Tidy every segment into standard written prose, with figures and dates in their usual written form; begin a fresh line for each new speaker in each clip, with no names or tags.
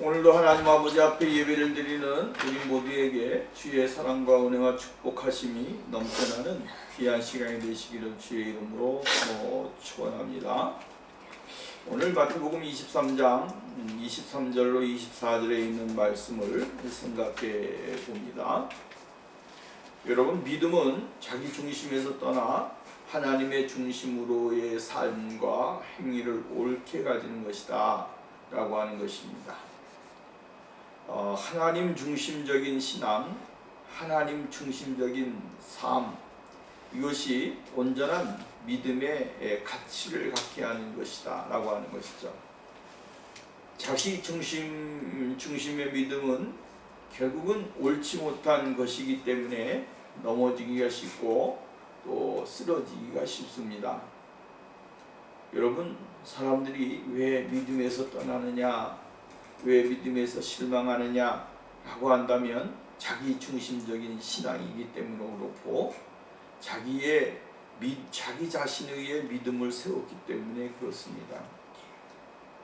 오늘도 하나님 아버지 앞에 예배를 드리는 우리 모두에게 주의 사랑과 은혜와 축복하심이 넘쳐나는 귀한 시간이 되시기를 주의 이름으로 축원합니다. 오늘 마태복음 23장 23절로 24절에 있는 말씀을 생각해 봅니다. 여러분, 믿음은 자기 중심에서 떠나 하나님의 중심으로의 삶과 행위를 옳게 가지는 것이다 라고 하는 것입니다. 하나님 중심적인 신앙, 하나님 중심적인 삶, 이것이 온전한 믿음의 가치를 갖게 하는 것이다 라고 하는 것이죠. 자기 중심의 믿음은 결국은 옳지 못한 것이기 때문에 넘어지기가 쉽고 또 쓰러지기가 쉽습니다. 여러분, 사람들이 왜 믿음에서 떠나느냐, 왜 믿음에서 실망하느냐 라고 한다면 자기 중심적인 신앙이기 때문에 그렇고 자기 자신의 믿음을 세웠기 때문에 그렇습니다.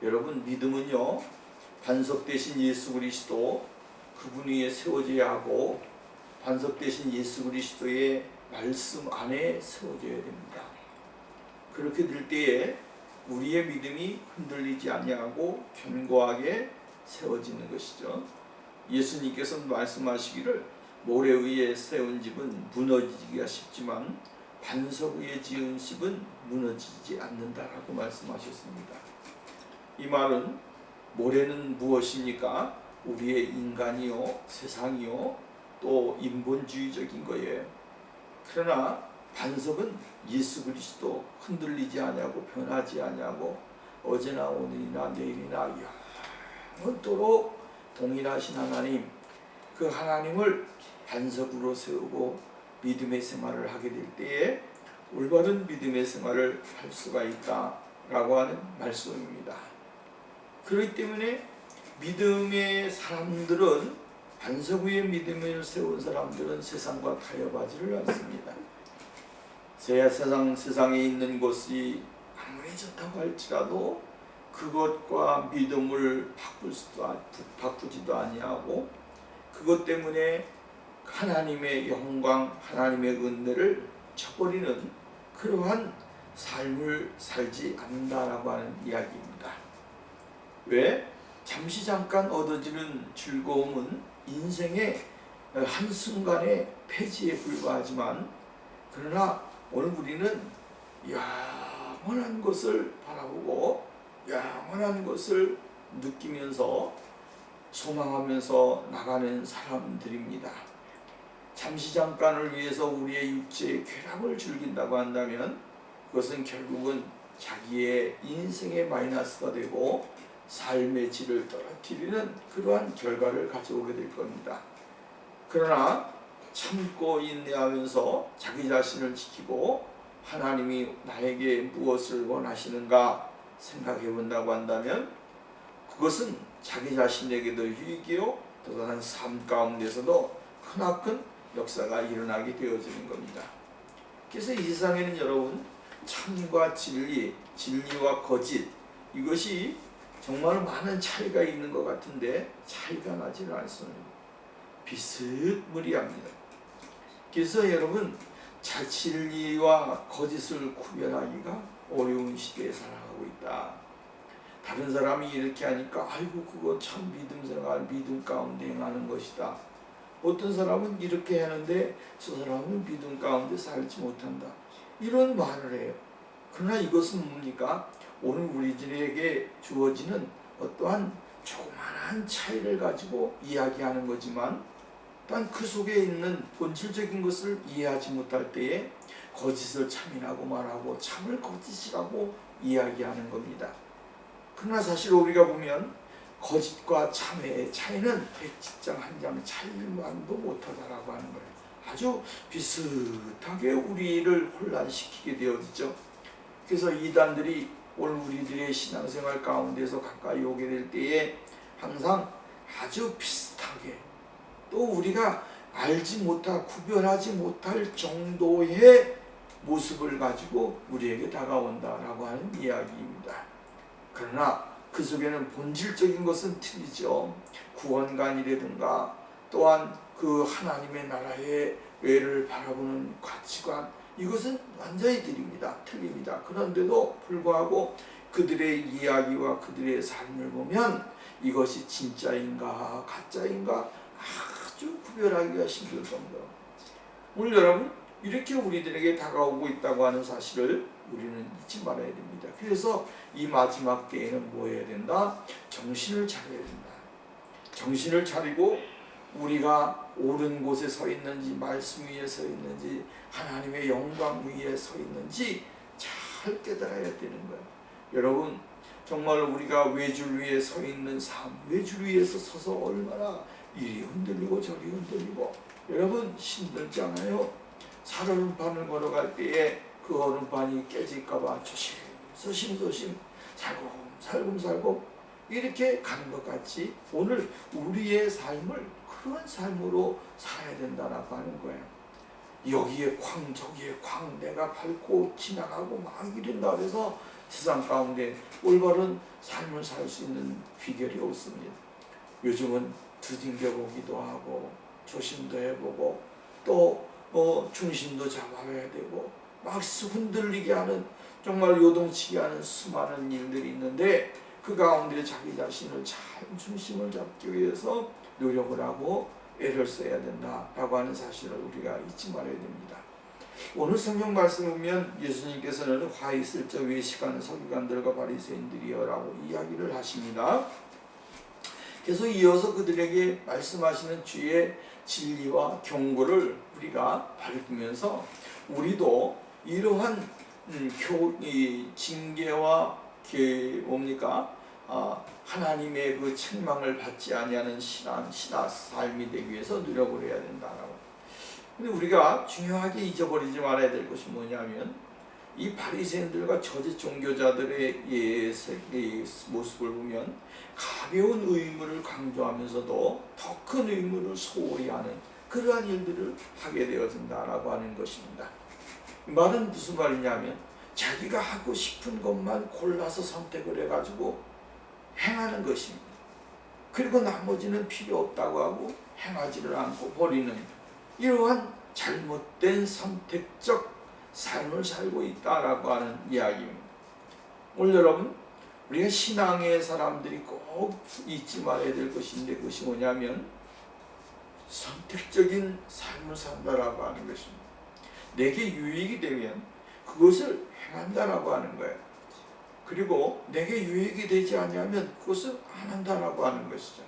여러분, 믿음은요, 반석 대신 예수 그리스도 그분 위에 세워져야 하고 반석 대신 예수 그리스도의 말씀 안에 세워져야 됩니다. 그렇게 될 때에 우리의 믿음이 흔들리지 아니하고 견고하게 세워지는 것이죠. 예수님께서 말씀하시기를 모래 위에 세운 집은 무너지기가 쉽지만 반석 위에 지은 집은 무너지지 않는다라고 말씀하셨습니다. 이 말은 모래는 무엇입니까? 우리의 인간이요, 세상이요, 또 인본주의적인 거예요. 그러나 반석은 예수 그리스도, 흔들리지 아니하고 변하지 아니하고 어제나 오늘이나 내일이나 영원토록 동일하신 하나님, 그 하나님을 반석으로 세우고 믿음의 생활을 하게 될 때에 올바른 믿음의 생활을 할 수가 있다라고 하는 말씀입니다. 그렇기 때문에 믿음의 사람들은, 반석 위에 믿음을 세운 사람들은 세상과 타협하지를 않습니다. 세상에 있는 것이 아무리 좋다고 할지라도 그것과 믿음을 바꾸지도 아니하고 그것 때문에 하나님의 영광, 하나님의 은혜를 쳐버리는 그러한 삶을 살지 않는다라고 하는 이야기입니다. 왜? 잠시 잠깐 얻어지는 즐거움은 인생의 한순간의 폐지에 불과하지만, 그러나 오늘 우리는 영원한 것을 바라보고 영원한 것을 느끼면서 소망하면서 나가는 사람들입니다. 잠시 잠깐을 위해서 우리의 육체의 쾌락을 즐긴다고 한다면 그것은 결국은 자기의 인생의 마이너스가 되고 삶의 질을 떨어뜨리는 그러한 결과를 가져오게 될 겁니다. 그러나 참고 인내하면서 자기 자신을 지키고 하나님이 나에게 무엇을 원하시는가 생각해 본다고 한다면 그것은 자기 자신에게도 유익이요, 또 다른 삶 가운데서도 크나큰 역사가 일어나게 되어지는 겁니다. 그래서 이 세상에는 여러분, 참과 진리, 진리와 거짓, 이것이 정말 많은 차이가 있는 것 같은데 차이가 나지는 않습니다. 비스무리합니다. 그래서 여러분, 진리와 거짓을 구별하기가 어려운 시대에 살아가고 있다. 다른 사람이 이렇게 하니까 아이고 그거 참 믿음생활, 믿음 가운데 행하는 것이다. 어떤 사람은 이렇게 하는데 저 사람은 믿음 가운데 살지 못한다, 이런 말을 해요. 그러나 이것은 뭡니까? 오늘 우리들에게 주어지는 어떠한 조그마한 차이를 가지고 이야기하는 거지만 또한 그 속에 있는 본질적인 것을 이해하지 못할 때에 거짓을 참이라고 말하고 참을 거짓이라고 이야기하는 겁니다. 그러나 사실 우리가 보면 거짓과 참의 차이는 백지장 한 장 차이만도 못하다라고 하는 거예요. 아주 비슷하게 우리를 혼란시키게 되어지죠. 그래서 이단들이 오늘 우리들의 신앙생활 가운데서 가까이 오게 될 때에 항상 아주 비슷하게, 또 우리가 알지 못할, 구별하지 못할 정도의 모습을 가지고 우리에게 다가온다라고 하는 이야기입니다. 그러나 그 속에는 본질적인 것은 틀리죠. 구원관이라든가 또한 그 하나님의 나라의 외를 바라보는 가치관, 이것은 완전히 틀립니다. 그런데도 불구하고 그들의 이야기와 그들의 삶을 보면 이것이 진짜인가 가짜인가 아주 구별하기가 힘들 정도. 오늘 여러분, 이렇게 우리들에게 다가오고 있다고 하는 사실을 우리는 잊지 말아야 됩니다. 그래서 이 마지막 때에는 뭐 해야 된다? 정신을 차려야 된다. 정신을 차리고 우리가 옳은 곳에 서 있는지, 말씀 위에 서 있는지, 하나님의 영광 위에 서 있는지 잘 깨달아야 되는 거예요. 여러분, 정말 우리가 외줄 위에 서 있는 삶, 외줄 위에서 서서 얼마나 이리 흔들리고 저리 흔들리고, 여러분 힘들지 않아요? 살얼음판을 걸어갈 때에 그 얼음판이 깨질까봐 조심 살금 이렇게 가는 것 같이 오늘 우리의 삶을 그런 삶으로 살아야 된다라고 하는 거예요. 여기에 쾅 저기에 쾅 내가 밟고 지나가고 막 이런다 그래서 세상 가운데 올바른 삶을 살 수 있는 비결이 없습니다. 요즘은 두들겨 보기도 하고 조심도 해보고 또 중심도 잡아야 되고 막 흔들리게 하는, 정말 요동치게 하는 수많은 일들이 있는데 그 가운데 자기 자신을 잘 중심을 잡기 위해서 노력을 하고 애를 써야 된다라고 하는 사실을 우리가 잊지 말아야 됩니다. 오늘 성경 말씀 보면 예수님께서는 화 있을 적 외식하는 서기관들과 바리새인들이여라고 이야기를 하십니다. 계속 이어서 그들에게 말씀하시는 주의 진리와 경고를 우리가 밝히면서 우리도 이러한 징계와 하나님의 그 책망을 받지 아니하는 신앙 삶이 되기 위해서 노력을 해야 된다라고. 근데 우리가 중요하게 잊어버리지 말아야 될 것이 뭐냐면 이 바리새인들과 저지 종교자들의 모습을 보면 가벼운 의무를 강조하면서도 더 큰 의무를 소홀히 하는 그러한 일들을 하게 되어진다라고 하는 것입니다. 이 말은 무슨 말이냐면 자기가 하고 싶은 것만 골라서 선택을 해가지고 행하는 것입니다. 그리고 나머지는 필요 없다고 하고 행하지를 않고 버리는 이러한 잘못된 선택적 삶을 살고 있다라고 하는 이야기입니다. 오늘 여러분, 우리가 신앙의 사람들이 꼭 잊지 말아야 될 것인데 그것이 뭐냐면 선택적인 삶을 산다라고 하는 것입니다. 내게 유익이 되면 그것을 행한다라고 하는 거예요. 그리고 내게 유익이 되지 않으면 그것을 안 한다라고 하는 것이죠.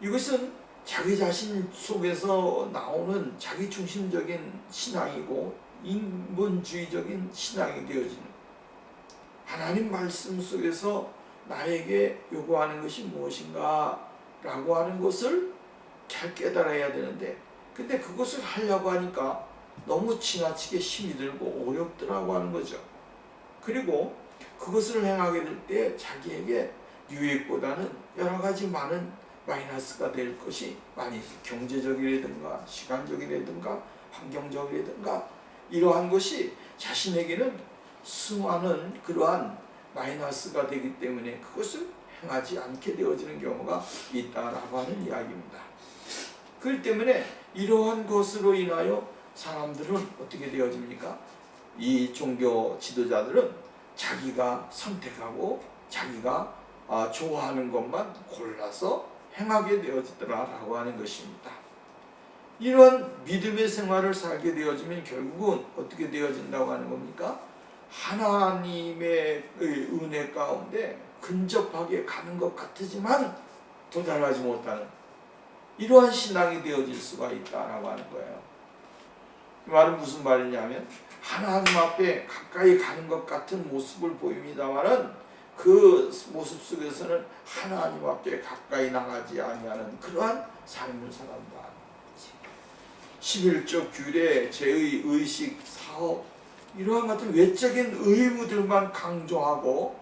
이것은 자기 자신 속에서 나오는 자기 중심적인 신앙이고 인본주의적인 신앙이 되어지는, 하나님 말씀 속에서 나에게 요구하는 것이 무엇인가 라고 하는 것을 잘 깨달아야 되는데, 근데 그것을 하려고 하니까 너무 지나치게 힘이 들고 어렵더라고 하는 거죠. 그리고 그것을 행하게 될 때 자기에게 유익보다는 여러 가지 많은 마이너스가 될 것이 많이 있어요. 경제적이라든가 시간적이라든가 환경적이라든가 이러한 것이 자신에게는 수많은 그러한 마이너스가 되기 때문에 그것을 행하지 않게 되어지는 경우가 있다라고 하는 이야기입니다. 그렇기 때문에 이러한 것으로 인하여 사람들은 어떻게 되어집니까? 이 종교 지도자들은 자기가 선택하고 자기가 좋아하는 것만 골라서 행하게 되어지더라라고 하는 것입니다. 이런 믿음의 생활을 살게 되어지면 결국은 어떻게 되어진다고 하는 겁니까? 하나님의 은혜 가운데 근접하게 가는 것 같지만 도달하지 못하는 이러한 신앙이 되어질 수가 있다라고 하는 거예요. 이 말은 무슨 말이냐면 하나님 앞에 가까이 가는 것 같은 모습을 보입니다만은 그 모습 속에서는 하나님 앞에 가까이 나가지 아니하는 그러한 삶을 살아간다. 11조 규례, 제의, 의식, 사업 이러한 같은 외적인 의무들만 강조하고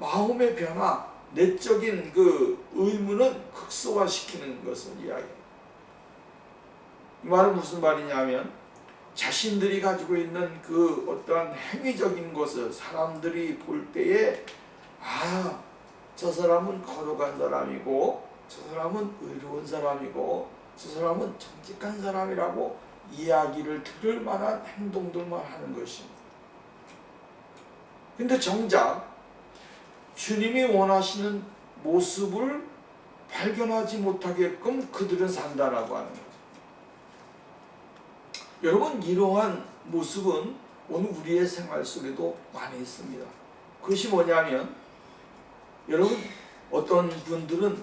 마음의 변화, 내적인 그 의무는 극소화시키는 것을 이야기해요. 이 말은 무슨 말이냐면 자신들이 가지고 있는 그 어떠한 행위적인 것을 사람들이 볼 때에 저 사람은 거룩한 사람이고 저 사람은 의로운 사람이고 저 사람은 정직한 사람이라고 이야기를 들을 만한 행동들만 하는 것입니다. 근데 정작 주님이 원하시는 모습을 발견하지 못하게끔 그들은 산다라고 하는 거죠. 여러분, 이러한 모습은 오늘 우리의 생활 속에도 많이 있습니다. 그것이 뭐냐면, 여러분, 어떤 분들은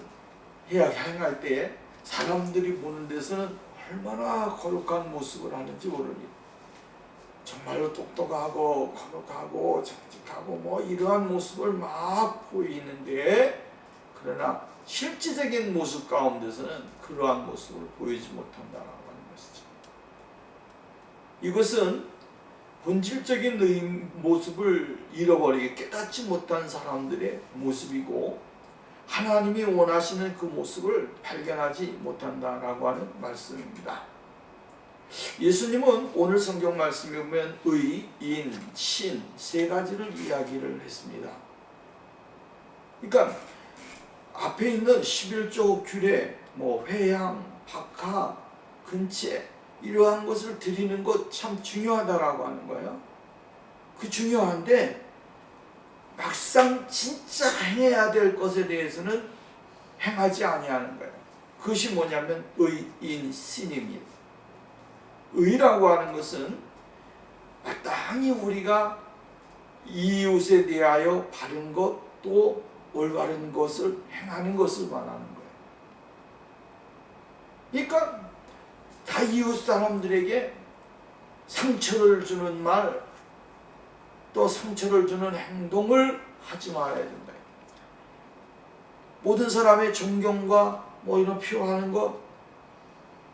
행할 때에 사람들이 보는 데서는 얼마나 거룩한 모습을 하는지 모르니 정말로 똑똑하고 거룩하고 정직하고 뭐 이러한 모습을 막 보이는데, 그러나 실질적인 모습 가운데서는 그러한 모습을 보이지 못한다라고 하는 것이죠. 이것은 본질적인 모습을 잃어버리게 깨닫지 못한 사람들의 모습이고, 하나님이 원하시는 그 모습을 발견하지 못한다라고 하는 말씀입니다. 예수님은 오늘 성경 말씀에 보면 의, 인, 신 세 가지를 이야기를 했습니다. 그러니까 앞에 있는 11조 규례, 회향, 박하, 근체 이러한 것을 드리는 것 참 중요하다라고 하는 거예요. 그 중요한데 막상 진짜 행해야 될 것에 대해서는 행하지 아니하는 거예요. 그것이 뭐냐면 의, 인, 신입니다. 의라고 하는 것은 마땅히 우리가 이웃에 대하여 바른 것, 또 올바른 것을 행하는 것을 말하는 거예요. 그러니까 다 이웃 사람들에게 상처를 주는 말, 또 상처를 주는 행동을 하지 말아야 된다. 모든 사람의 존경과 이런 필요하는 것,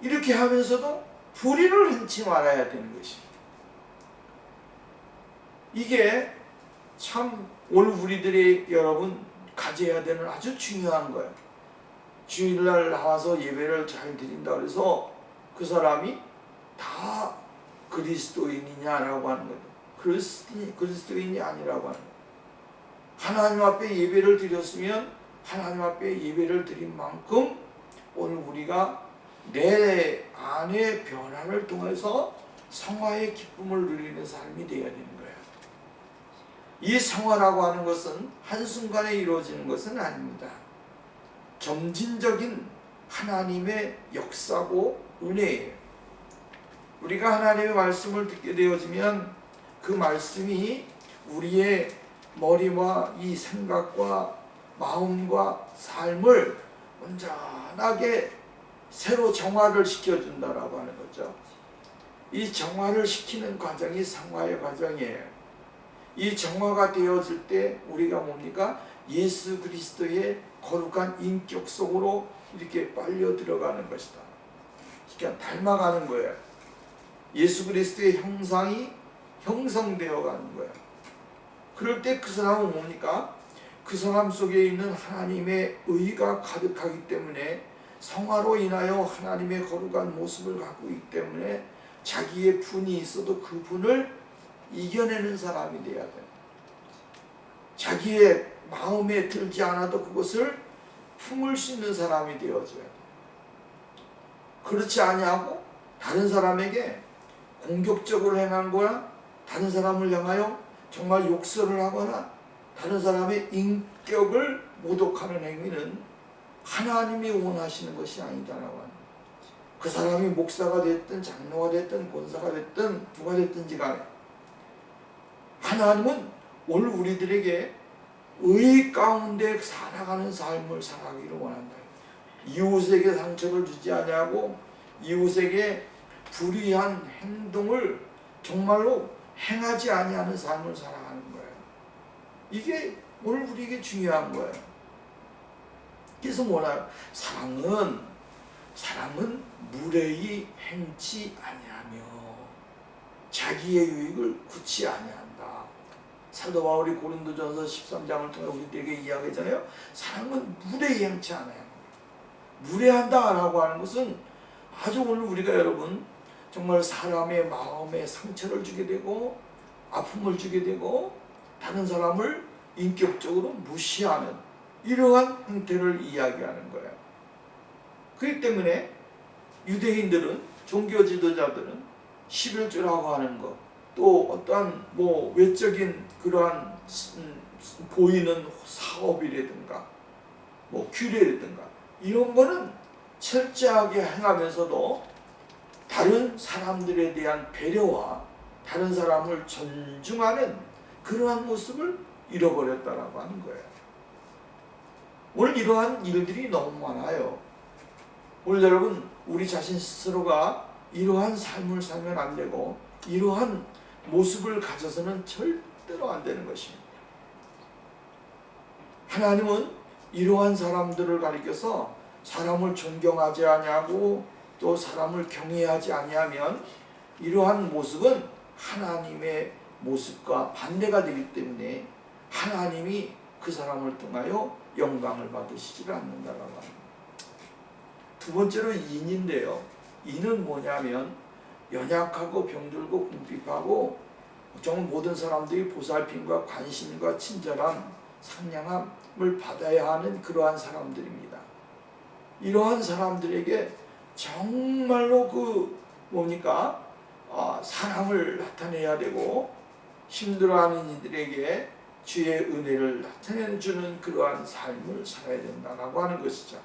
이렇게 하면서도 불의를 행치 말아야 되는 것입니다. 이게 참 오늘 우리들이 여러분 가져야 되는 아주 중요한 거예요. 주일날 나와서 예배를 잘 드린다 그래서 그 사람이 다 그리스도인이냐라고 하는 거예요. 그리스도인이 아니라고 하는 거예요. 하나님 앞에 예배를 드렸으면 하나님 앞에 예배를 드린 만큼 오늘 우리가 내 안의 변화를 통해서 성화의 기쁨을 누리는 삶이 되어야 되는 거예요. 이 성화라고 하는 것은 한순간에 이루어지는 것은 아닙니다. 점진적인 하나님의 역사고 은혜예요. 우리가 하나님의 말씀을 듣게 되어지면 그 말씀이 우리의 머리와 이 생각과 마음과 삶을 온전하게 새로 정화를 시켜준다라고 하는 거죠. 이 정화를 시키는 과정이 성화의 과정이에요. 이 정화가 되어질 때 우리가 뭡니까? 예수 그리스도의 거룩한 인격 속으로 이렇게 빨려 들어가는 것이다. 그러니까 닮아가는 거예요. 예수 그리스도의 형상이 형성되어 가는 거예요. 그럴 때 그 사람은 뭡니까? 그 사람 속에 있는 하나님의 의가 가득하기 때문에 성화로 인하여 하나님의 거룩한 모습을 갖고 있기 때문에 자기의 분이 있어도 그 분을 이겨내는 사람이 되어야 돼요. 자기의 마음에 들지 않아도 그것을 품을 수 있는 사람이 되어줘야 돼요. 그렇지 아니하고 다른 사람에게 공격적으로 행한 거야, 다른 사람을 향하여 정말 욕설을 하거나 다른 사람의 인격을 모독하는 행위는 하나님이 원하시는 것이 아니다라고 하는 거예요. 그 사람이 목사가 됐든 장로가 됐든 권사가 됐든 누가 됐든지 간에 하나님은 오늘 우리들에게 의 가운데 살아가는 삶을 살아가기를 원한다. 이웃에게 상처를 주지 아니하고 이웃에게 불의한 행동을 정말로 행하지 아니하는 삶을 살아가는 거예요. 이게 오늘 우리에게 중요한 거예요. 그래서 뭐라 사랑은 무례히 행치 아니하며 자기의 유익을 굳이 아니한다. 사도 바울이 고린도전서 13장을 통해 우리들에게 이야기하잖아요. 사랑은 무례히 행치 않아요. 무례한다라고 하는 것은 아주 오늘 우리가 여러분 정말 사람의 마음에 상처를 주게 되고 아픔을 주게 되고 다른 사람을 인격적으로 무시하는 이러한 형태를 이야기하는 거예요. 그렇기 때문에 유대인들은, 종교 지도자들은 11조라고 하는 것, 또 어떠한 외적인 그러한 보이는 사업이라든가 규례라든가 이런 거는 철저하게 행하면서도 다른 사람들에 대한 배려와 다른 사람을 존중하는 그러한 모습을 잃어버렸다라고 하는 거예요. 오늘 이러한 일들이 너무 많아요. 오늘 여러분, 우리 자신 스스로가 이러한 삶을 살면 안 되고 이러한 모습을 가져서는 절대로 안 되는 것입니다. 하나님은 이러한 사람들을 가리켜서 사람을 존경하지 아니하고 또 사람을 경외하지 아니하면 이러한 모습은 하나님의 모습과 반대가 되기 때문에 하나님이 그 사람을 통하여 영광을 받으시지 않는다라고 합니다. 두 번째로 인인데요. 인은 뭐냐면 연약하고 병들고 궁핍하고 정말 모든 사람들이 보살핌과 관심과 친절함, 상냥함을 받아야 하는 그러한 사람들입니다. 이러한 사람들에게 정말로 사랑을 나타내야 되고 힘들어하는 이들에게 주의 은혜를 나타내주는 그러한 삶을 살아야 된다고 하는 것이죠.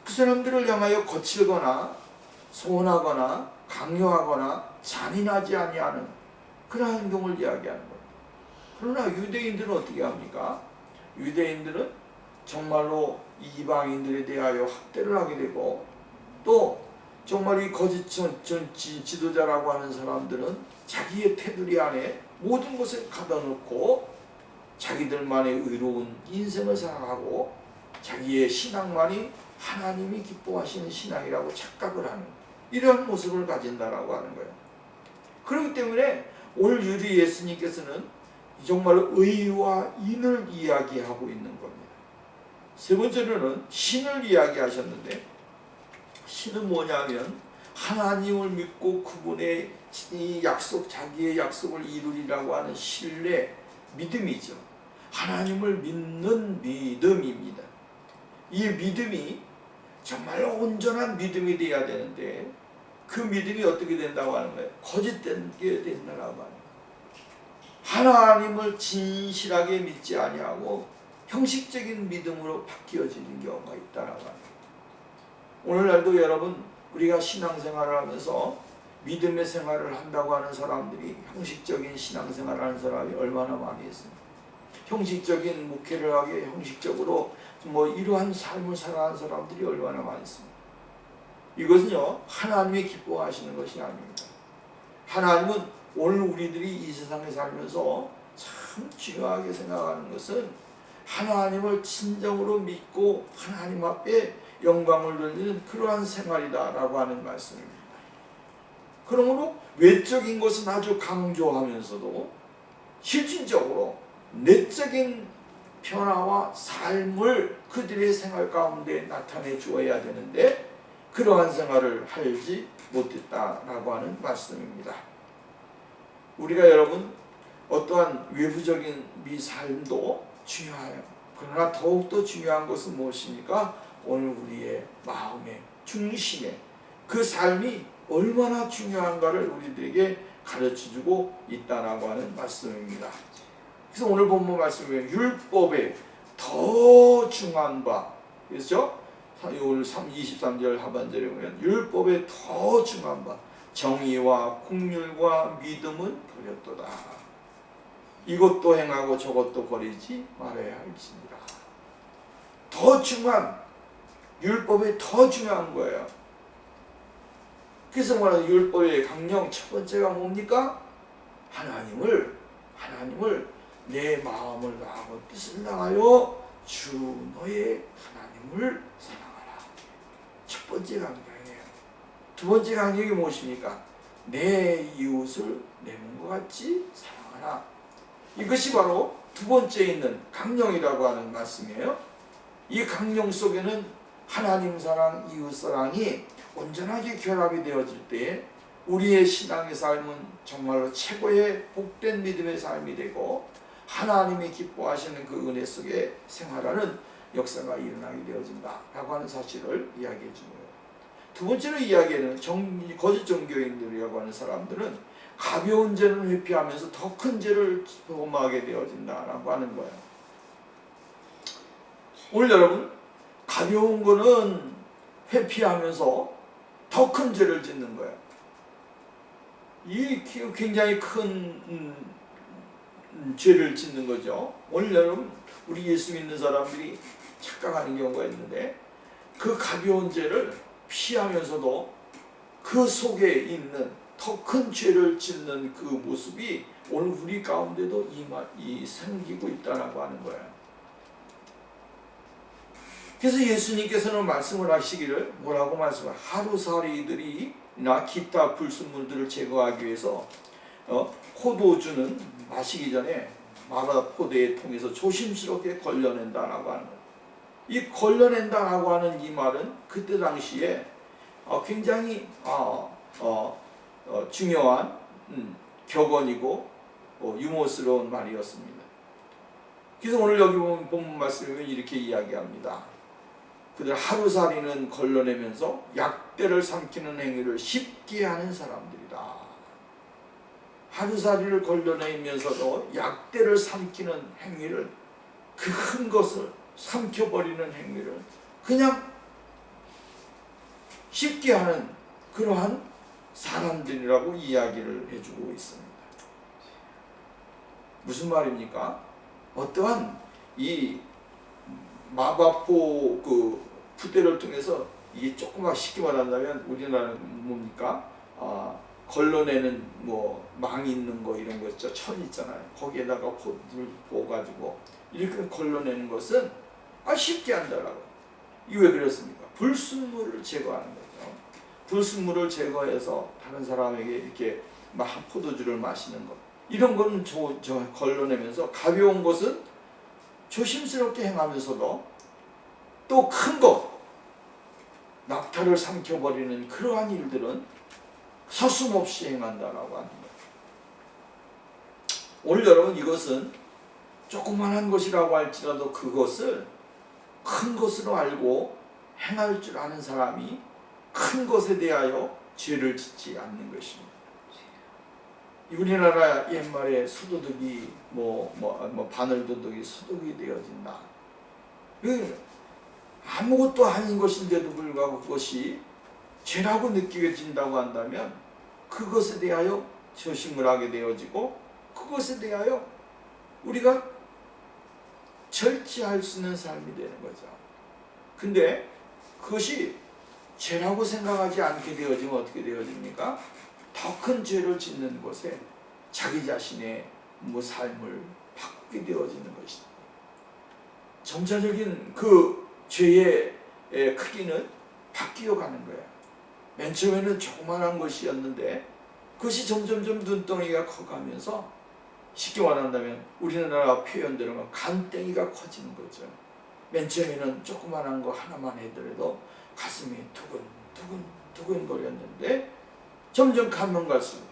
그 사람들을 향하여 거칠거나 소원하거나 강요하거나 잔인하지 아니하는 그런 행동을 이야기하는 겁니다. 그러나 유대인들은 어떻게 합니까? 유대인들은 정말로 이방인들에 대하여 학대를 하게 되고 또 정말 이 거짓 지도자라고 하는 사람들은 자기의 테두리 안에 모든 것을 가둬놓고 자기들만의 의로운 인생을 살아가고 자기의 신앙만이 하나님이 기뻐하시는 신앙이라고 착각을 하는 이런 모습을 가진다라고 하는 거예요. 그렇기 때문에 오늘 유대 예수님께서는 정말 의와 인을 이야기하고 있는 겁니다. 세 번째로는 신을 이야기하셨는데 신은 뭐냐면 하나님을 믿고 그분의 이 자기의 약속을 이루리라고 하는 신뢰, 믿음이죠. 하나님을 믿는 믿음입니다. 이 믿음이 정말 온전한 믿음이 되어야 되는데 그 믿음이 어떻게 된다고 하는 거예요? 거짓된 게 된다고 하는 거예요. 하나님을 진실하게 믿지 아니하고 형식적인 믿음으로 바뀌어지는 경우가 있다라고 합니다. 오늘날도 여러분, 우리가 신앙생활을 하면서 믿음의 생활을 한다고 하는 사람들이 형식적인 신앙생활을 하는 사람이 얼마나 많이 있습니까? 형식적인 목회를 하게 형식적으로 이러한 삶을 살아가는 사람들이 얼마나 많이 있습니까? 이것은요, 하나님이 기뻐하시는 것이 아닙니다. 하나님은 오늘 우리들이 이 세상에 살면서 참 중요하게 생각하는 것은 하나님을 진정으로 믿고 하나님 앞에 영광을 돌리는 그러한 생활이다라고 하는 말씀입니다. 그러므로 외적인 것은 아주 강조하면서도 실질적으로 내적인 변화와 삶을 그들의 생활 가운데 나타내 주어야 되는데 그러한 생활을 하지 못했다라고 하는 말씀입니다. 우리가 여러분 어떠한 외부적인 삶도 중요해요. 그러나 더욱더 중요한 것은 무엇입니까? 오늘 우리의 마음의 중심에 그 삶이 얼마나 중요한가를 우리들에게 가르쳐주고 있다라고 하는 말씀입니다. 그래서 오늘 본문 말씀에 율법의 더 중한 바, 그렇죠? 오늘 23절 하반절에 보면 율법의 더 중한 바 정의와 국률과 믿음은 버렸도다. 이것도 행하고 저것도 버리지 말아야 할지니라. 더 중한 율법이 더 중요한 거예요. 그래서 말하는 율법의 강령 첫 번째가 뭡니까? 하나님을 내 마음을 다하고 뜻을 다하여 주 너의 하나님을 사랑하라. 첫 번째 강령이에요. 두 번째 강령이 무엇입니까? 내 이웃을 내 몸과 같이 사랑하라. 이것이 바로 두 번째 있는 강령이라고 하는 말씀이에요. 이 강령 속에는 하나님 사랑, 이웃 사랑이 온전하게 결합이 되어질 때 우리의 신앙의 삶은 정말로 최고의 복된 믿음의 삶이 되고 하나님이 기뻐하시는 그 은혜 속에 생활하는 역사가 일어나게 되어진다라고 하는 사실을 이야기해 주는 거예요. 두 번째로 이야기하는 거짓 종교인들이라고 하는 사람들은 가벼운 죄는 회피하면서 더 큰 죄를 범하게 되어진다라고 하는 거예요. 오늘 여러분, 가벼운 거는 회피하면서 더 큰 죄를 짓는 거예요. 이 굉장히 큰 죄를 짓는 거죠. 오늘 여러분, 우리 예수 믿는 사람들이 착각하는 경우가 있는데 그 가벼운 죄를 피하면서도 그 속에 있는 더 큰 죄를 짓는 그 모습이 오늘 우리 가운데도 생기고 있다라고 하는 거예요. 그래서 예수님께서는 말씀을 하시기를 뭐라고 말씀을 하루살이들이나 기타 불순물들을 제거하기 위해서 포도주는 마시기 전에 마라 포대에 통해서 조심스럽게 걸러낸다라고 하는 거예요. 이 걸러낸다라고 하는 이 말은 그때 당시에 굉장히 중요한 격언이고 유머스러운 말이었습니다. 그래서 오늘 여기 본 말씀에 이렇게 이야기합니다. 그들 하루살이는 걸러내면서 약대를 삼키는 행위를 쉽게 하는 사람들이다. 하루살이를 걸러내면서도 약대를 삼키는 행위를, 그 큰 것을 삼켜버리는 행위를 그냥 쉽게 하는 그러한 사람들이라고 이야기를 해주고 있습니다. 무슨 말입니까? 어떠한 이 마바포 그 푸대를 통해서 이게 조금만 쉽게 말한다면 우리나라는 뭡니까? 걸러내는 뭐 망 있는 거 이런 거 있죠. 천 있잖아요. 거기에다가 물 부어가지고 이렇게 걸러내는 것은 쉽게 한다라고. 이게 왜 그렇습니까? 불순물을 제거하는 거죠. 불순물을 제거해서 다른 사람에게 이렇게 막 포도주를 마시는 것. 이런 거는 저 걸러내면서 가벼운 것은 조심스럽게 행하면서도 또 큰 것, 낙타를 삼켜버리는 그러한 일들은 서슴없이 행한다라고 하는 거예요. 오늘 여러분, 이것은 조그만한 것이라고 할지라도 그것을 큰 것으로 알고 행할 줄 아는 사람이 큰 것에 대하여 죄를 짓지 않는 것입니다. 우리나라 옛말에 소도둑이 바늘도둑이 소독이 되어진다. 아무것도 아닌 것인데도 불구하고 그것이 죄라고 느껴진다고 한다면 그것에 대하여 조심을 하게 되어지고 그것에 대하여 우리가 절제할 수 있는 삶이 되는 거죠. 근데 그것이 죄라고 생각하지 않게 되어지면 어떻게 되어집니까? 더 큰 죄를 짓는 것에 자기 자신의 삶을 바꾸게 되어지는 것입니다. 점차적인 그 죄의 크기는 바뀌어 가는 거예요. 맨 처음에는 조그만한 것이었는데 그것이 점점점 눈덩이가 커가면서 쉽게 말한다면 우리나라 표현대로 간땡이가 커지는 거죠. 맨 처음에는 조그만한 거 하나만 해더라도 가슴이 두근두근 거렸는데 점점 가면 갈수록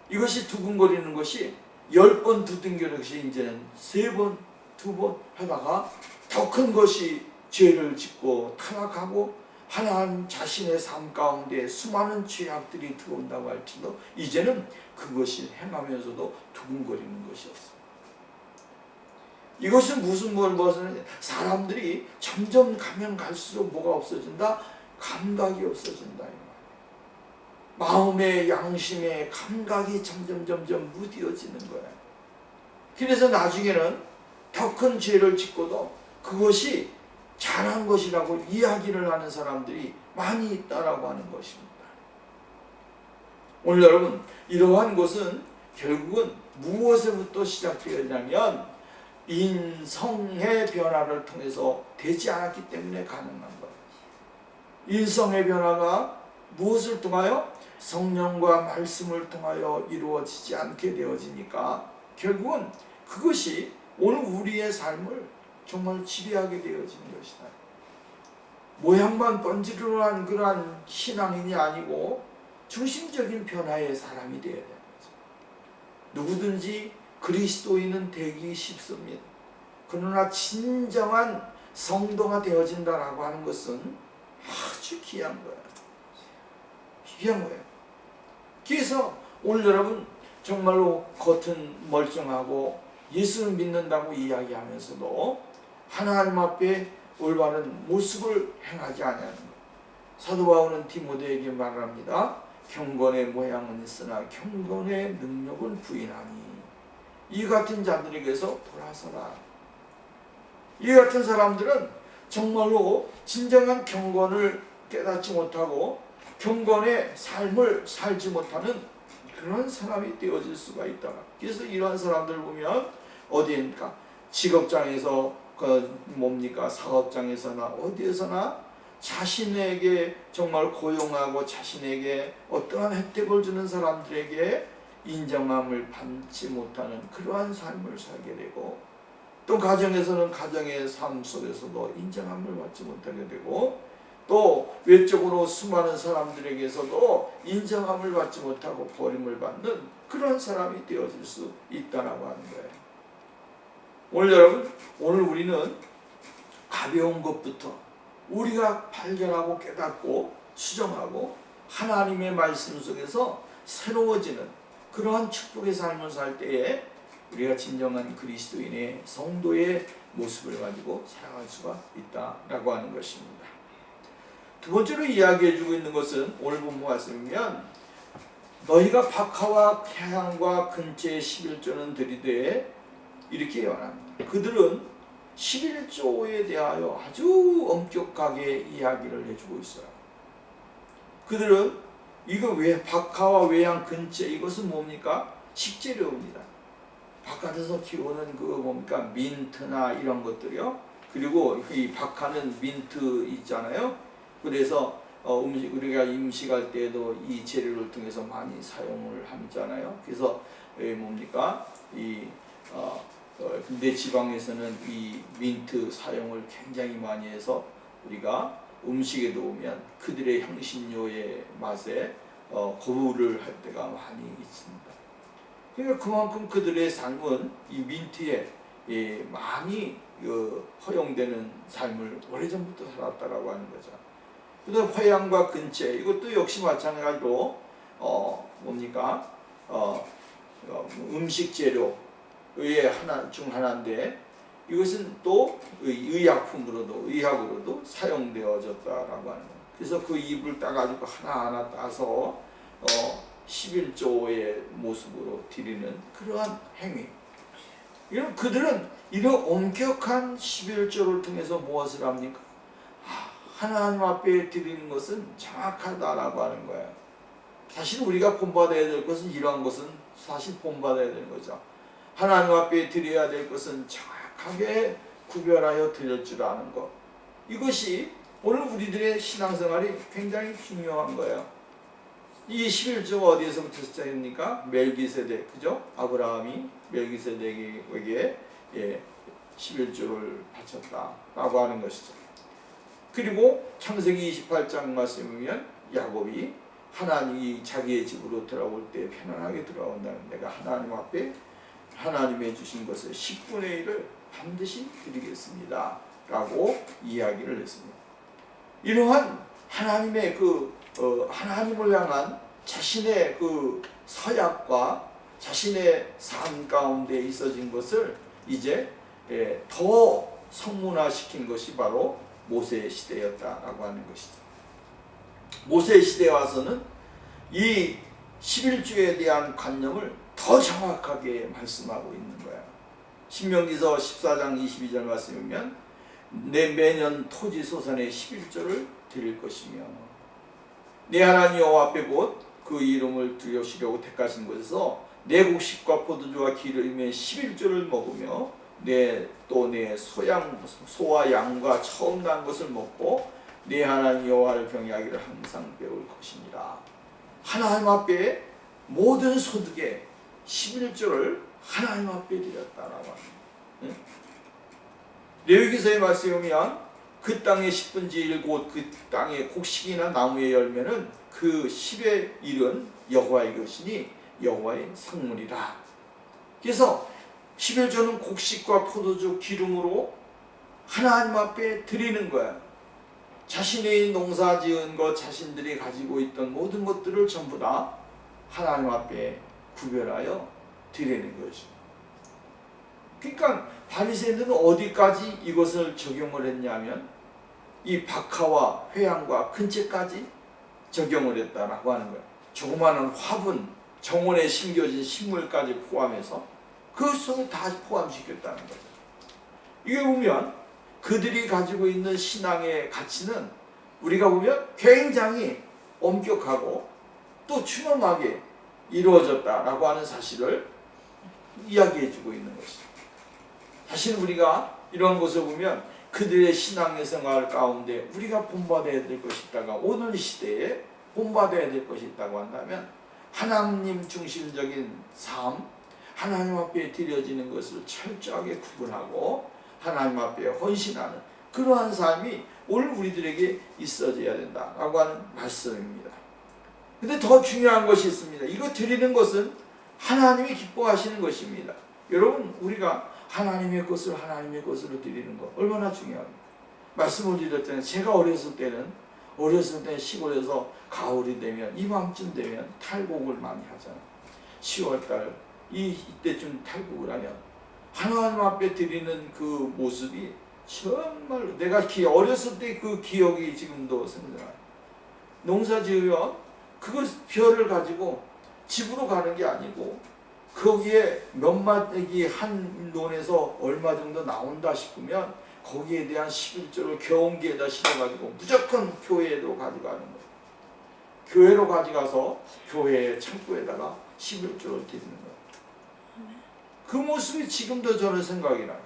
이것이 두근거리는 것이 10번 두근거리는 것이 이제는 3번, 2번 하다가 더 큰 것이 죄를 짓고 타락하고 하나님 자신의 삶 가운데 수많은 죄악들이 들어온다고 할지도 이제는 그것이 행하면서도 두근거리는 것이었습니다. 이것은 무슨 사람들이 점점 가면 갈수록 뭐가 없어진다? 감각이 없어진다. 마음의 양심의 감각이 점점 무뎌지는 거예요. 그래서 나중에는 더 큰 죄를 짓고도 그것이 잘한 것이라고 이야기를 하는 사람들이 많이 있다라고 하는 것입니다. 오늘 여러분, 이러한 것은 결국은 무엇에부터 시작되었냐면 인성의 변화를 통해서 되지 않았기 때문에 가능한 거예요. 인성의 변화가 무엇을 통하여? 성령과 말씀을 통하여 이루어지지 않게 되어지니까 결국은 그것이 오늘 우리의 삶을 정말 지배하게 되어지는 것이다. 모양만 번지르르한 그러한 신앙인이 아니고 중심적인 변화의 사람이 되어야 되는 거죠. 누구든지 그리스도인은 되기 쉽습니다. 그러나 진정한 성도가 되어진다라고 하는 것은 아주 귀한 거예요. 귀한 거예요. 그래서 오늘 여러분 정말로 겉은 멀쩡하고 예수를 믿는다고 이야기하면서도 하나님 앞에 올바른 모습을 행하지 않냐는 것. 사도 바울은 디모데에게 말합니다. 경건의 모양은 있으나 경건의 능력은 부인하니 이 같은 자들에게서 돌아서라. 이 같은 사람들은 정말로 진정한 경건을 깨닫지 못하고 경건의 삶을 살지 못하는 그런 사람이 되어질 수가 있다. 그래서 이러한 사람들 보면 어디입니까? 직업장에서 뭡니까? 사업장에서나 어디에서나 자신에게 정말 고용하고 자신에게 어떠한 혜택을 주는 사람들에게 인정함을 받지 못하는 그러한 삶을 살게 되고, 또 가정에서는 가정의 삶 속에서도 인정함을 받지 못하게 되고, 또 외적으로 수많은 사람들에게서도 인정함을 받지 못하고 버림을 받는 그런 사람이 되어질 수 있다라고 하는 거예요. 오늘 여러분, 오늘 우리는 가벼운 것부터 우리가 발견하고 깨닫고 수정하고 하나님의 말씀 속에서 새로워지는 그러한 축복의 삶을 살 때에 우리가 진정한 그리스도인의 성도의 모습을 가지고 살아갈 수가 있다라고 하는 것입니다. 두 번째로 이야기해주고 있는 것은 오늘 본문 말씀이면 너희가 박하와 태양과 근처의 11조는 들이되 이렇게 말합니다. 그들은 11조에 대하여 아주 엄격하게 이야기를 해주고 있어요. 그들은 이거 왜 박하와 외양 근처 이것은 뭡니까? 식재료입니다. 바깥에서 키우는 그 뭡니까? 민트나 이런 것들이요. 그리고 이 박하는 민트 있잖아요. 그래서 우리가 임식할 때에도 이 재료를 통해서 많이 사용을 하잖아요. 그래서 뭡니까? 근데 지방에서는 이 민트 사용을 굉장히 많이 해서 우리가 음식에 넣으면 그들의 향신료의 맛에 거부를 할 때가 많이 있습니다. 그러니까 그만큼 그들의 삶은 이 민트에 많이 허용되는 삶을 오래전부터 살았다라고 하는 거죠. 그다음 회양과 근처 이것도 역시 마찬가지로 뭡니까? 음식 재료의 하나 중 하나인데 이것은 또 의학으로도 사용되어졌다라고 하는 거예요. 그래서 그 잎을 따가지고 하나하나 따서 11조의 모습으로 드리는 그러한 행위. 그들은 이런 엄격한 11조를 통해서 무엇을 합니까? 하나님 앞에 드리는 것은 정확하다라고 하는 거예요. 사실 우리가 본받아야 될 것은 이러한 것은 사실 본받아야 되는 거죠. 하나님 앞에 드려야 될 것은 정확하게 구별하여 드릴 줄 아는 것. 이것이 오늘 우리들의 신앙생활이 굉장히 중요한 거예요. 이 11조가 어디에서부터 시작입니까? 멜기세덱, 그죠? 아브라함이 멜기세덱에게 11조를 바쳤다라고 하는 것이죠. 그리고 창세기 28장 말씀이면 야곱이 하나님이 자기의 집으로 돌아올 때 편안하게 돌아온다는, 내가 하나님 앞에 하나님의 주신 것을 10분의 1을 반드시 드리겠습니다 라고 이야기를 했습니다. 이러한 하나님의 하나님을 향한 자신의 그 서약과 자신의 삶 가운데 있어진 것을 이제 더 성문화시킨 것이 바로 모세의 시대였다라고 하는 것이죠. 모세의 시대에 와서는 이 11조에 대한 관념을 더 정확하게 말씀하고 있는 거야. 신명기서 14장 22절 말씀이면 내 매년 토지 소산의 11조를 드릴 것이며 내 하나님 여호와 앞에 곧 그 이름을 두려시려고 택하신 곳에서 내 곡식과 포도주와 기름의 11조를 먹으며 내 소와 양과 처음 난 것을 먹고 내 하나님 여호와를 경외하기를 항상 배울 것이니라. 하나님 앞에 모든 소득의 11조를 하나님 앞에 드렸다라고 합니다. 응? 레위기서의 말씀에 보면 그 땅의 10분의 1 곧 그 땅의 곡식이나 나무의 열매는 그 10의 1은 여호와의 것이니 여호와의 성물이라. 그래서 11조는 곡식과 포도주 기름으로 하나님 앞에 드리는 거야. 자신의 농사 지은 것, 자신들이 가지고 있던 모든 것들을 전부 다 하나님 앞에 구별하여 드리는 것이죠. 그러니까 바리새인들은 어디까지 이것을 적용을 했냐면 이 박하와 회양과 근처까지 적용을 했다라고 하는 거예요. 조그마한 화분, 정원에 심겨진 식물까지 포함해서 그 속에 다 포함시켰다는 거죠. 이게 보면 그들이 가지고 있는 신앙의 가치는 우리가 보면 굉장히 엄격하고 또 추nom하게 이루어졌다라고 하는 사실을 이야기해주고 있는 것이죠. 사실 우리가 이런 것을 보면 그들의 신앙의 생활 가운데 우리가 본받아야 될 것이 있다가 오늘 시대에 본받아야 될 것이 있다고 한다면 하나님 중심적인 삶, 하나님 앞에 드려지는 것을 철저하게 구분하고 하나님 앞에 헌신하는 그러한 삶이 오늘 우리들에게 있어져야 된다라고 하는 말씀입니다. 근데 더 중요한 것이 있습니다. 이거 드리는 것은 하나님이 기뻐하시는 것입니다. 여러분, 우리가 하나님의 것을 하나님의 것으로 드리는 것 얼마나 중요합니까? 말씀을 드렸잖아요. 제가 어렸을 때는 시골에서 가을이 되면 이맘쯤 되면 탈곡을 많이 하잖아요. 10월달 이때쯤 탈곡을 하면 하나님 앞에 드리는 그 모습이 정말 내가 어렸을 때 그 기억이 지금도 생각나요. 농사 지으면 그거 벼를 가지고 집으로 가는 게 아니고 거기에 몇 마디 한 논에서 얼마 정도 나온다 싶으면 거기에 대한 11조를 경운기에다 실어가지고 무조건 교회로 가져가는 거예요. 교회로 가져가서 교회 창고에다가 11조를 드리는 거예요. 그 모습이 지금도 저는 생각이 나요.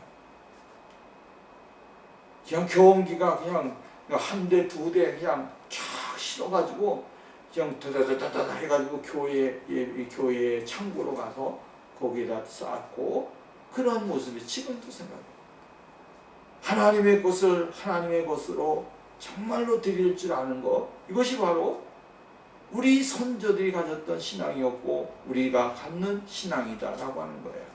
그냥 경운기가 그냥 한 대, 두 대 그냥 쫙 실어가지고 그냥 다다다다다 해가지고 교회 창고로 가서 거기에다 쌓고 그런 모습이 지금도 생각해요. 하나님의 것을 하나님의 것으로 정말로 드릴 줄 아는 것, 이것이 바로 우리 선조들이 가졌던 신앙이었고 우리가 갖는 신앙이다라고 하는 거예요.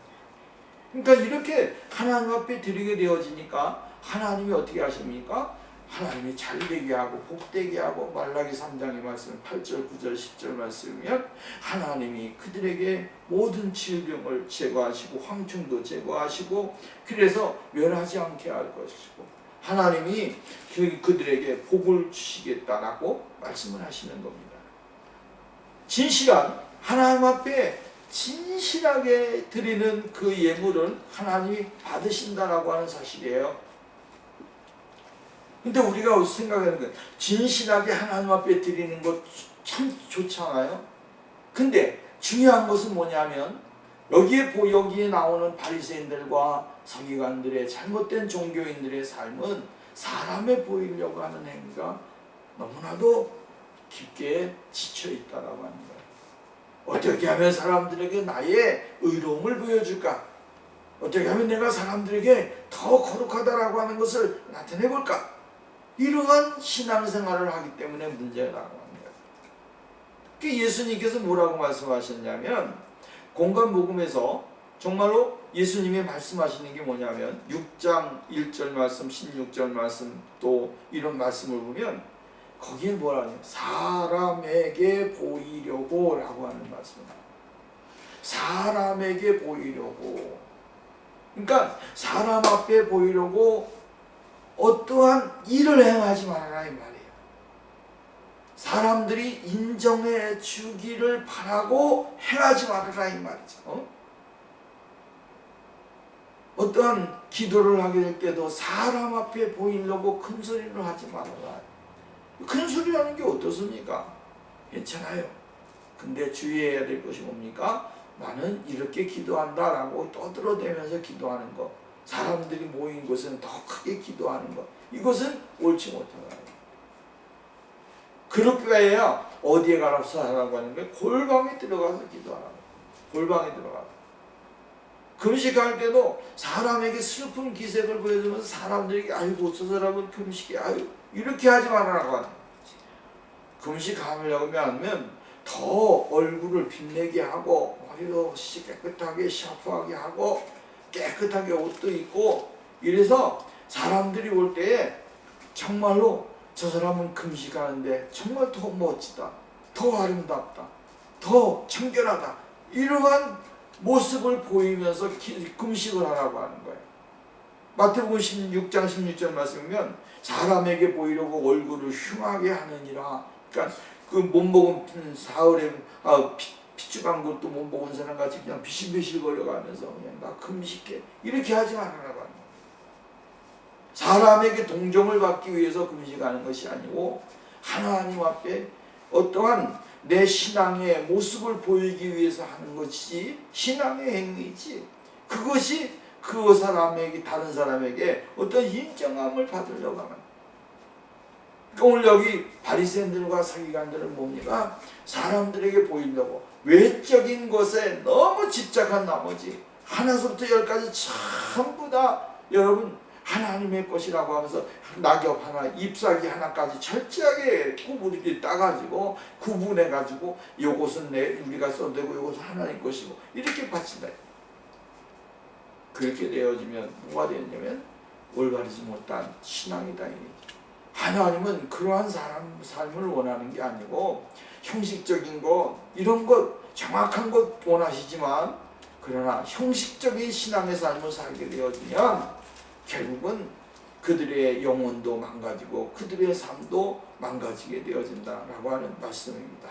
그러니까 이렇게 하나님 앞에 드리게 되어지니까 하나님이 어떻게 하십니까? 하나님이 잘되게 하고 복되게 하고 말라기 3장의 말씀 8절 9절 10절 말씀이면 하나님이 그들에게 모든 질병을 제거하시고 황충도 제거하시고 그래서 멸하지 않게 할 것이고 하나님이 그들에게 복을 주시겠다라고 말씀을 하시는 겁니다. 진실한 하나님 앞에 진실하게 드리는 그 예물을 하나님이 받으신다라고 하는 사실이에요. 근데 우리가 생각하는 건 진실하게 하나님 앞에 드리는 것 참 좋잖아요. 근데 중요한 것은 뭐냐면 여기에 나오는 바리새인들과 서기관들의 잘못된 종교인들의 삶은 사람에 보이려고 하는 행위가 너무나도 깊게 지쳐 있다라고 하는 거예요. 어떻게 하면 사람들에게 나의 의로움을 보여줄까? 어떻게 하면 내가 사람들에게 더 거룩하다라고 하는 것을 나타내볼까? 이러한 신앙생활을 하기 때문에 문제라고 합니다. 예수님께서 뭐라고 말씀하셨냐면 공관복음에서 정말로 예수님이 말씀하시는 게 뭐냐면 6장 1절 말씀 16절 말씀 또 이런 말씀을 보면 거기에 뭐라 하냐 사람에게 보이려고 라고 하는 말씀입니다. 사람에게 보이려고, 그러니까 사람 앞에 보이려고 어떠한 일을 행하지 말아라 이 말이에요. 사람들이 인정해 주기를 바라고 행하지 말아라 이 말이죠. 어떠한 기도를 하게 될 때도 사람 앞에 보이려고 큰 소리를 하지 말아라. 큰 소리 하는 게 어떻습니까? 괜찮아요. 근데 주의해야 될 것이 뭡니까? 나는 이렇게 기도한다 라고 떠들어대면서 기도하는 것, 사람들이 모인 곳은 더 크게 기도하는 것, 이것은 옳지 못한 거예요. 그렇게 해야 어디에 가서 하라고 하는 거예요? 골방에 들어가서 기도하라고. 골방에 들어가서 금식할 때도 사람에게 슬픈 기색을 보여주면서 사람들에게 아이고 저 사람은 금식이 아유 이렇게 하지 말라고 하는 거예요. 금식하려고 하면 더 얼굴을 빛내게 하고 머리도 깨끗하게 샤프하게 하고 깨끗하게 옷도 입고 이래서 사람들이 올 때에 정말로 저 사람은 금식하는데 정말 더 멋지다, 더 아름답다, 더 청결하다, 이러한 모습을 보이면서 금식을 하라고 하는 거예요. 마태복음 16장 16절 말씀이면 사람에게 보이려고 얼굴을 흉하게 하느니라. 그러니까 그 못 먹은 사흘에 피죽한 것도 못 먹은 사람 같이 그냥 비실비실 거려가면서 그냥 나 금식해 이렇게 하지 말아라고 하는 거예요. 사람에게 동정을 받기 위해서 금식하는 것이 아니고 하나님 앞에 어떠한 내 신앙의 모습을 보이기 위해서 하는 것이 신앙의 행위지. 그것이 그 사람에게, 다른 사람에게 어떤 인정함을 받으려고 하는. 오늘 여기 바리새인들과 서기관들은 뭡니까? 사람들에게 보이려고 외적인 것에 너무 집착한 나머지 하나서부터 열까지 전부 다 여러분 하나님의 것이라고 하면서 낙엽 하나, 잎사귀 하나까지 철저하게 구분이 따가지고 구분해가지고 요것은 우리가 써대고 요것은 하나님 것이고 이렇게 바친다. 그렇게 되어지면 뭐가 되었냐면 올바르지 못한 신앙이다. 하나님은 그러한 사람 삶을 원하는 게 아니고 형식적인 것 이런 것 정확한 것 원하시지만 그러나 형식적인 신앙의 삶을 살게 되어지면 결국은 그들의 영혼도 망가지고 그들의 삶도 망가지게 되어진다라고 하는 말씀입니다.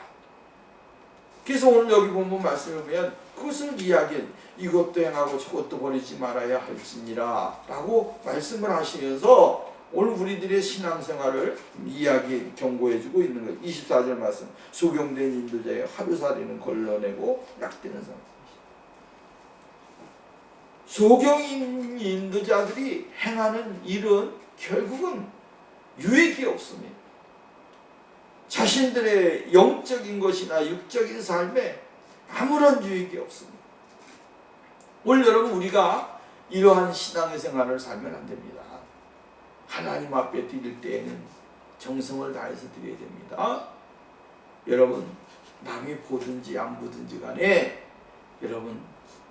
그래서 오늘 여기 보면 말씀을 보면 그것을 이야기해 이것도 행하고 저것도 버리지 말아야 할지니라 라고 말씀을 하시면서 오늘 우리들의 신앙생활을 이야기 경고해주고 있는 것. 24절 말씀 소경된 인도자의 하루살이는 걸러내고 약되는 사람. 소경인 인도자들이 행하는 일은 결국은 유익이 없습니다. 자신들의 영적인 것이나 육적인 삶에 아무런 유익이 없습니다. 오늘 여러분 우리가 이러한 신앙의 생활을 살면 안 됩니다. 하나님 앞에 드릴 때에는 정성을 다해서 드려야 됩니다. 여러분 남이 보든지 안 보든지 간에 여러분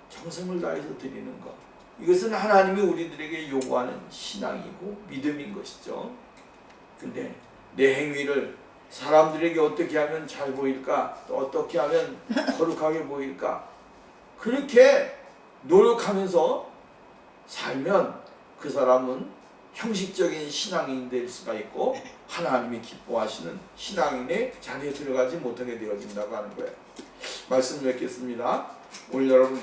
정성을 다해서 드리는 것, 이것은 하나님이 우리들에게 요구하는 신앙이고 믿음인 것이죠. 근데 내 행위를 사람들에게 어떻게 하면 잘 보일까, 또 어떻게 하면 거룩하게 보일까, 그렇게 노력하면서 살면 그 사람은 형식적인 신앙인이 될 수가 있고 하나님이 기뻐하시는 신앙인의 자리에 들어가지 못하게 되어진다고 하는 거예요. 말씀 맺겠습니다. 오늘 여러분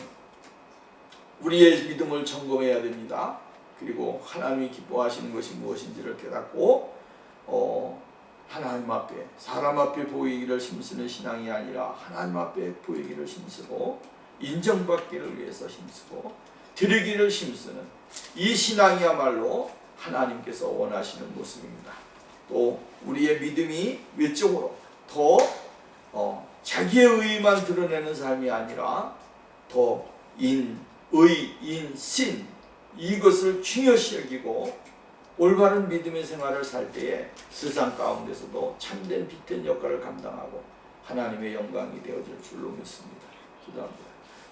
우리의 믿음을 점검해야 됩니다. 그리고 하나님이 기뻐하시는 것이 무엇인지를 깨닫고 하나님 앞에, 사람 앞에 보이기를 힘쓰는 신앙이 아니라 하나님 앞에 보이기를 힘쓰고 인정받기를 위해서 힘쓰고 드리기를 힘쓰는 이 신앙이야말로 하나님께서 원하시는 모습입니다. 또 우리의 믿음이 외적으로 더 자기의 의의만 드러내는 삶이 아니라 더 의, 인, 신 이것을 중요시 여기고 올바른 믿음의 생활을 살 때에 세상 가운데서도 참된 빛된 역할을 감당하고 하나님의 영광이 되어질 줄로 믿습니다. 기도합니다.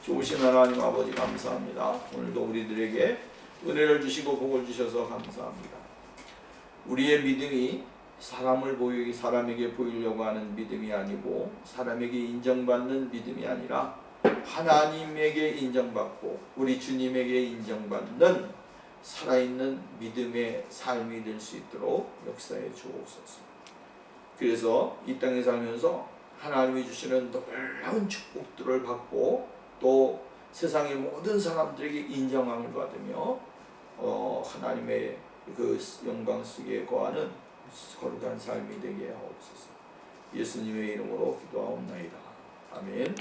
좋으신 하나님 아버지 감사합니다. 오늘도 우리들에게 은혜를 주시고 복을 주셔서 감사합니다. 우리의 믿음이 사람에게 보이려고 하는 믿음이 아니고 사람에게 인정받는 믿음이 아니라 하나님에게 인정받고 우리 주님에게 인정받는 살아있는 믿음의 삶이 될 수 있도록 역사해 주옵소서. 그래서 이 땅에 살면서 하나님이 주시는 놀라운 축복들을 받고 또 세상의 모든 사람들에게 인정함을 받으며 하나님의 그 영광 속에 거하는 거룩한 삶이 되게 하옵소서. 예수님의 이름으로 기도하옵나이다. 아멘.